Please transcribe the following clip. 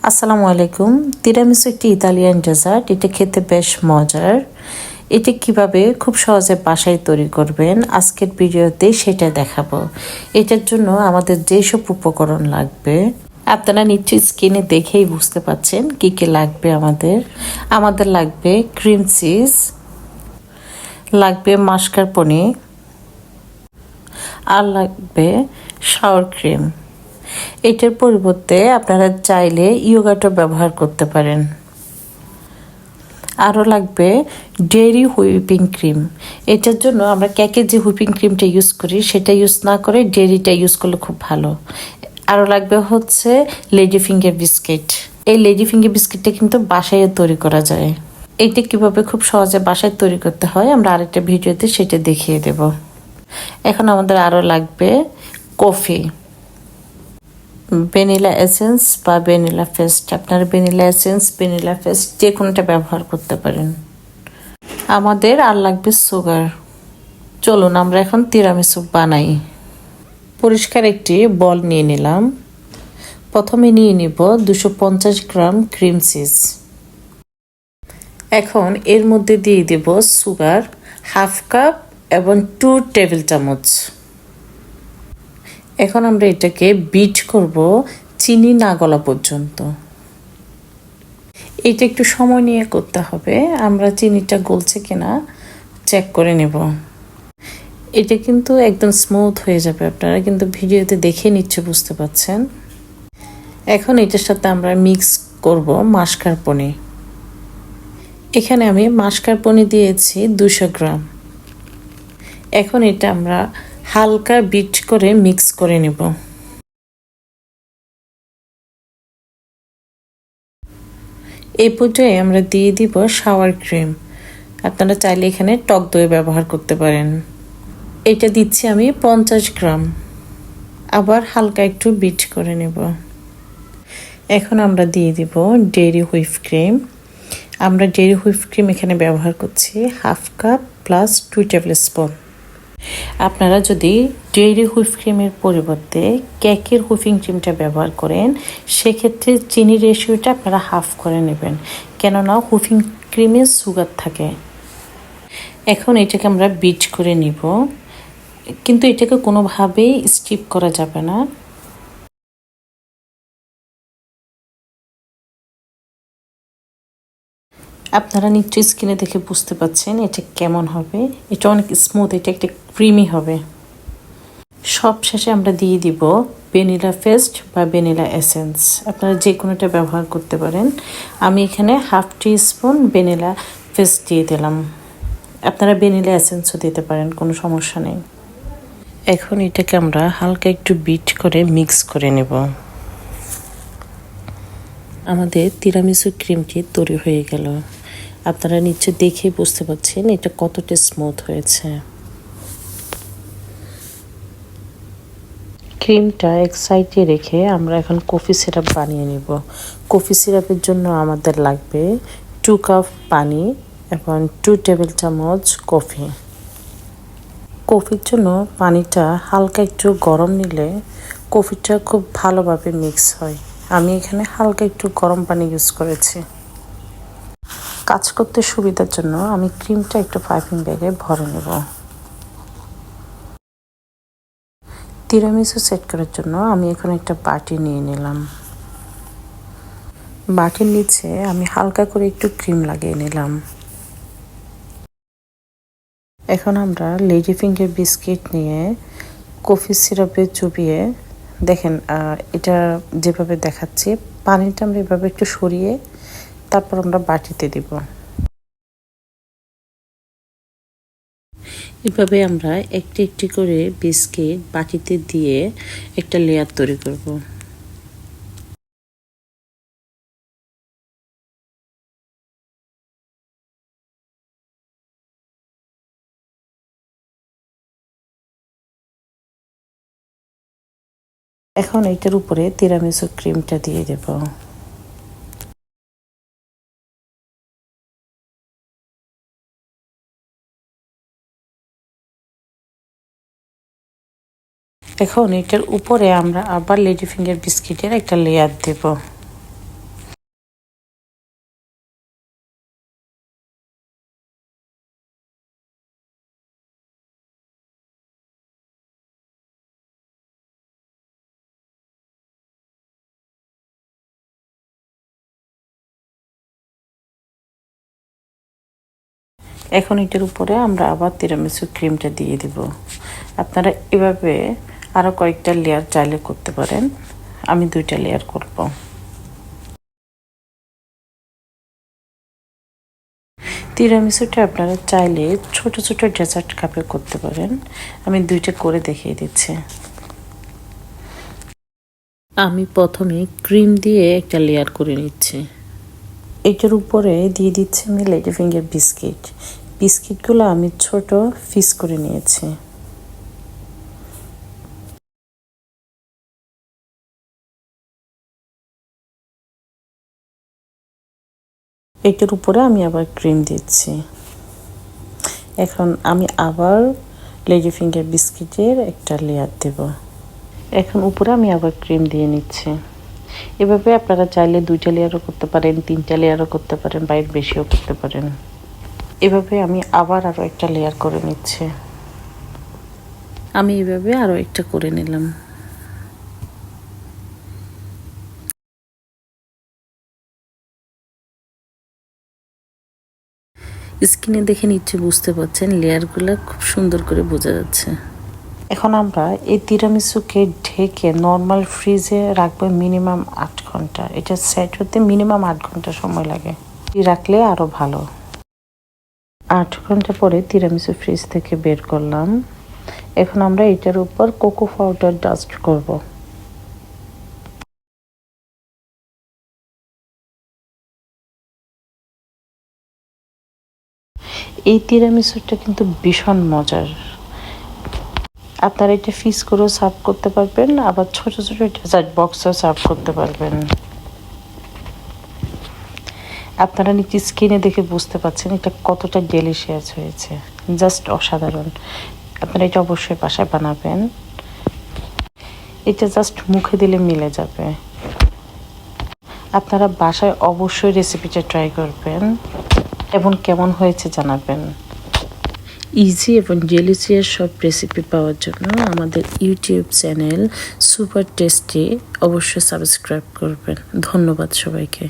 আসসালামু আলাইকুম। তিরামিসু একটি ইতালিয়ান ডেজার্ট। এটা খেতে বেশ মজার। এটা কিভাবে খুব সহজে বাসায় তৈরি করবেন আজকের ভিডিওতে সেটা দেখাবো। এটার জন্য আমাদের যেসব উপকরণ লাগবে আপনারা নিশ্চয়ই স্ক্রিনে দেখেই বুঝতে পাচ্ছেন কি কি লাগবে। আমাদের লাগবে ক্রিম চিজ, লাগবে মাস্কারপোনে, আর লাগবে সাওয়ার ক্রিম। এটার পরিবর্তে আপনারা চাইলে ইয়োগার্টও ব্যবহার করতে পারেন। আরও লাগবে ডেইরি হুইপিং ক্রিম। এটার জন্য আমরা কেকের যে হুইপিং ক্রিমটা ইউজ করি সেটা ইউজ না করে ডেইরিটা ইউজ করলে খুব ভালো। আরও লাগবে হচ্ছে লেডি ফিঙ্গার বিস্কিট। এই লেডি ফিঙ্গার বিস্কিটটা কিন্তু বাসায় তৈরি করা যায়। এইটা কিভাবে খুব সহজে বাসায় তৈরি করতে হয় আমরা আরেকটা ভিডিওতে সেটা দেখিয়ে দেব। এখন আমাদের আরও লাগবে কফি, ভ্যানিলা এসেন্স বা ভ্যানিলা পেস্ট। আপনারা ভ্যানিলা এসেন্স, ভ্যানিলা পেস্ট যে কোনোটা ব্যবহার করতে পারেন। আমাদের আর লাগবে সুগার। চলুন আমরা এখন তিরামিসু বানাই। পরিষ্কার একটি বল নিয়ে নিলাম। প্রথমে নিয়ে নিব 250 গ্রাম ক্রিম চিজ। এখন এর মধ্যে দিয়ে দেব সুগার হাফ কাপ এবং 2 টেবিল চামচ। এখন আমরা এটাকে বিট করব চিনি না গলা পর্যন্ত। এটা একটু সময় নিয়ে করতে হবে। আমরা চিনিটা গলছে কিনা চেক করে নেব। এটা কিন্তু একদম স্মুথ হয়ে যাবে, আপনারা কিন্তু ভিডিওতে দেখে নিচ্ছে বুঝতে পাচ্ছেন। এখন এটার সাথে আমরা মিক্স করব মাস্কারপোনে। এখানে আমি মাস্কারপোনে দিয়েছি 200 গ্রাম। এখন এটা আমরা হালকা বিট করে মিক্স করে নেব। এই পর্যায়ে আমরা দিয়ে দিব সাওয়ার ক্রিম। আপনারা চাইলে এখানে টক দই ব্যবহার করতে পারেন। এটা দিচ্ছি আমি 50 গ্রাম। আবার হালকা একটু বিট করে নেব। এখন আমরা দিয়ে দিব ডেইরি হুইপ ক্রিম। আমরা ডেইরি হুইপ ক্রিম এখানে ব্যবহার করছি half cup plus 2 table spoon. আপনারা যদি ডেইরি হুইপ ক্রিমের পরিবর্তে কেকের হুইপিং ক্রিমটা ব্যবহার করেন সেক্ষেত্রে চিনির রেশিওটা আপনারা হাফ করে নেবেন, কেননা হুইপিং ক্রিমে সুগার থাকে। এখন এটাকে আমরা বিট করে নিব, কিন্তু এটাকে কোনোভাবেই স্টিপ করা যাবে না। আপনারা নিশ্চয়ই স্কিনে দেখে বুঝতে পাচ্ছেন এটা কেমন হবে। এটা অনেক স্মুথ, এটা একটা ক্রিমি হবে। সব শেষে আমরা দিয়ে দিব ভ্যানিলা পেস্ট বা ভ্যানিলা এসেন্স। আপনারা যে কোনোটা ব্যবহার করতে পারেন। আমি এখানে হাফ টি স্পুন ভ্যানিলা পেস্ট দিয়ে দিলাম। আপনারা ভ্যানিলা এসেন্সও দিতে পারেন, কোনো সমস্যা নেই। এখন এটাকে আমরা হালকা একটু বিট করে মিক্স করে নেব। আমাদের তিরামিসু ক্রিমটি তৈরি হয়ে গেল। আপনারা নিশ্চয় দেখে বুঝতে পারছেন এটা কতটা স্মুথ হয়েছে। ক্রিমটা এক সাইডে রেখে আমরা এখন কফি সিরাপ বানিয়ে নেব। কফি সিরাপের জন্য আমাদের লাগবে 2 কাপ পানি এবং 2 টেবিল চামচ কফি। কফির জন্য পানিটা হালকা একটু গরম নিলে কফিটা খুব ভালোভাবে মিক্স হয়। আমি এখানে হালকা একটু গরম পানি ইউজ করেছি। কাজ করতে সুবিধার জন্য আমি ক্রিমটা একটু পাইপিং ব্যাগে ভরে নেব। তিরামিসু সেট করার জন্য আমি এখন একটা বাটি নিয়ে নিলাম। বাটির নিচে আমি হালকা করে একটু ক্রিম লাগিয়ে নিলাম। এখন আমরা লেডি ফিঙ্গার বিস্কিট নিয়ে কফি সিরাপে চুবিয়ে দেখেন, এটা যেভাবে দেখাচ্ছি পানিটা আমরা এভাবে একটু সরিয়ে তারপর আমরা বাটিতে দিব। এভাবে আমরা একটি একটি করে বিস্কিট বাটিতে দিয়ে একটা লেয়ার তৈরি করব। এখন এটার উপরে তিরামিসু ক্রিমটা দিয়ে দেব। এখন এটার উপরে আমরা আবার লেডি ফিঙ্গার বিস্কিটের একটা লেয়ার দেব। এখন এটার উপরে আমরা আবার তিরামিসু ক্রিমটা দিয়ে দিব। আপনারা এভাবে আরও কয়েকটা লেয়ার চাইলে করতে পারেন, আমি 2টা লেয়ার করব। তিরামিসুটা আপনারা চাইলে ছোট ছোট ডেজার্ট কাপে করতে পারেন, আমি 2টা করে দেখিয়ে দিচ্ছি। আমি প্রথমে ক্রিম দিয়ে একটা লেয়ার করে নিচ্ছি। এটার উপরে দিয়ে দিচ্ছি আমি লেডিফিঙ্গার বিস্কিট। বিস্কিটগুলো আমি ছোট পিস করে নিয়েছি। এটার উপরে আমি আবার ক্রিম দিচ্ছি। এখন আমি আবার লেডিফিঙ্গার বিস্কিটের একটা লেয়ার দেব। এখন উপরে আমি আবার ক্রিম দিয়ে নিচ্ছি। এভাবে আপনারা চাইলে 2টা লেয়ারও করতে পারেন, 3টা লেয়ারও করতে পারেন, বা এর বেশিও করতে পারেন। এভাবে আমি আবার আরও একটা লেয়ার করে নিচ্ছি। আমি এভাবে আরও একটা করে নিলাম। স্ক্রিনে দেখে নিচ্ছে বুঝতে পারছেন লেয়ারগুলো খুব সুন্দর করে বোঝা যাচ্ছে। এখন আমরা এই তিরামিসুকে ঢেকে নর্মাল ফ্রিজে রাখবো মিনিমাম 8 ঘন্টা। এটা সেট হতে মিনিমাম 8 ঘন্টা সময় লাগে, রাখলে আরও ভালো। 8 ঘন্টা পরে তিরামিসু ফ্রিজ থেকে বের করলাম। এখন আমরা এটার উপর কোকো পাউডার ডাস্ট করব। এই তিরামিসুটা কিন্তু ভীষণ মজার। আপনারা এটা ফ্রিজ করেও সার্ভ করতে পারবেন, আবার ছোট ছোট ডেজার্ট বক্সেও সার্ভ করতে পারবেন। আপনারা নিচে স্ক্রিনে দেখে বুঝতে পারছেন এটা কতটা ডেলিশিয়াস হয়েছে, জাস্ট অসাধারণ। আপনারা এটা অবশ্যই বাসায় বানাবেন, এটা জাস্ট মুখে দিলে মিলে যাবে। আপনারা বাসায় অবশ্যই রেসিপিটা ট্রাই করবেন এবং কেমন হয়েছে জানাবেন। ইজি এবং ডেলিশিয়াস সব রেসিপি পাওয়ার জন্য আমাদের ইউটিউব চ্যানেল সুপার টেস্টি অবশ্যই সাবস্ক্রাইব করবেন। ধন্যবাদ সবাইকে।